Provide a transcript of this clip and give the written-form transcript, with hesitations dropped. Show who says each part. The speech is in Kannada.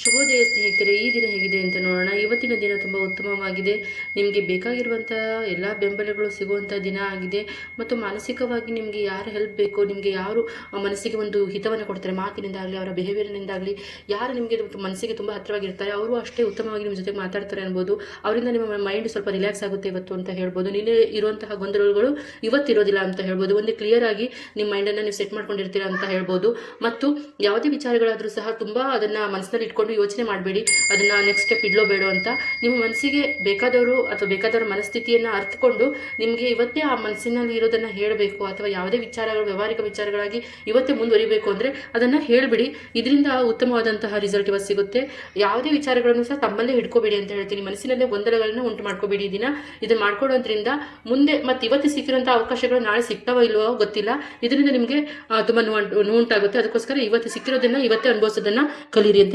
Speaker 1: ಶುಭೋದಯ ಸ್ನೇಹಿತರೆ, ಈ ದಿನ ಹೇಗಿದೆ ಅಂತ ನೋಡೋಣ. ಇವತ್ತಿನ ದಿನ ತುಂಬ ಉತ್ತಮವಾಗಿದೆ. ನಿಮಗೆ ಬೇಕಾಗಿರುವಂಥ ಎಲ್ಲ ಬೆಂಬಲಗಳು ಸಿಗುವಂಥ ದಿನ ಆಗಿದೆ. ಮತ್ತು ಮಾನಸಿಕವಾಗಿ ನಿಮಗೆ ಯಾರು ಹೆಲ್ಪ್ ಬೇಕು, ನಿಮಗೆ ಯಾರು ಮನಸ್ಸಿಗೆ ಒಂದು ಹಿತವನ್ನು ಕೊಡ್ತಾರೆ, ಮಾತಿನಿಂದಾಗಲಿ ಅವರ ಬಿಹೇವಿಯರ್ನಿಂದಾಗಲಿ, ಯಾರು ನಿಮಗೆ ಮನಸ್ಸಿಗೆ ತುಂಬ ಹತ್ತಿರವಾಗಿರ್ತಾರೆ ಅವರು ಅಷ್ಟೇ ಉತ್ತಮವಾಗಿ ನಿಮ್ಮ ಜೊತೆಗೆ ಮಾತಾಡ್ತಾರೆ ಅನ್ಬೋದು. ಅವರಿಂದ ನಿಮ್ಮ ಮೈಂಡ್ ಸ್ವಲ್ಪ ರಿಲ್ಯಾಕ್ಸ್ ಆಗುತ್ತೆ ಇವತ್ತು ಅಂತ ಹೇಳ್ಬೋದು. ನಿನ್ನೆ ಇರುವಂತಹ ಗೊಂದಲಗಳು ಇವತ್ತಿರೋದಿಲ್ಲ ಅಂತ ಹೇಳ್ಬೋದು. ಒಂದು ಕ್ಲಿಯರ್ ಆಗಿ ನಿಮ್ಮ ಮೈಂಡನ್ನು ನೀವು ಸೆಟ್ ಮಾಡ್ಕೊಂಡಿರ್ತೀರಾ ಅಂತ ಹೇಳ್ಬೋದು. ಮತ್ತು ಯಾವುದೇ ವಿಚಾರಗಳಾದರೂ ಸಹ ತುಂಬ ಅದನ್ನು ಮನಸ್ಸಿನಲ್ಲಿ ಇಟ್ಕೊಂಡು ಯೋಚನೆ ಮಾಡಬೇಡಿ, ಅದನ್ನ ನೆಕ್ಸ್ಟ್ ಸ್ಟೆಪ್ ಇಡ್ಲೋ ಬೇಡೋ ಅಂತ. ನಿಮ್ಮ ಮನಸ್ಸಿಗೆ ಬೇಕಾದವರು ಅಥವಾ ಬೇಕಾದವರ ಮನಸ್ಥಿತಿಯನ್ನು ಅರ್ಥಕೊಂಡು ನಿಮಗೆ ಇವತ್ತೇ ಆ ಮನಸ್ಸಿನಲ್ಲಿ ಇರೋದನ್ನು ಹೇಳಬೇಕು, ಅಥವಾ ಯಾವುದೇ ವಿಚಾರಗಳು ವ್ಯವಹಾರಿಕ ವಿಚಾರಗಳಾಗಿ ಇವತ್ತೇ ಮುಂದುವರಿಬೇಕು ಅಂದರೆ ಅದನ್ನು ಹೇಳಿಬಿಡಿ. ಇದರಿಂದ ಉತ್ತಮವಾದಂತಹ ರಿಸಲ್ಟ್ ಇವತ್ತು ಸಿಗುತ್ತೆ. ಯಾವುದೇ ವಿಚಾರಗಳನ್ನು ಸಹ ತಮ್ಮಲ್ಲೇ ಹಿಡ್ಕೋಬೇಡಿ ಅಂತ ಹೇಳ್ತೀನಿ. ಮನಸ್ಸಿನಲ್ಲೇ ಗೊಂದಲಗಳನ್ನು ಉಂಟು ಮಾಡ್ಕೋಬೇಡಿ. ಇದನ್ನು ಮಾಡ್ಕೊಳ್ಳೋದ್ರಿಂದ ಮುಂದೆ ಮತ್ತು ಇವತ್ತು ಸಿಕ್ಕಿರುವಂಥ ಅವಕಾಶಗಳು ನಾಳೆ ಸಿಗ್ತಾವೋ ಇಲ್ವೋ ಗೊತ್ತಿಲ್ಲ. ಇದರಿಂದ ನಿಮಗೆ ತುಂಬ ನೋವುಂಟಾಗುತ್ತೆ. ಅದಕ್ಕೋಸ್ಕರ ಇವತ್ತು ಸಿಕ್ಕಿರೋದನ್ನು ಇವತ್ತೇ ಅನುಭವಿಸೋದನ್ನು ಕಲೀರಿ ಅಂತ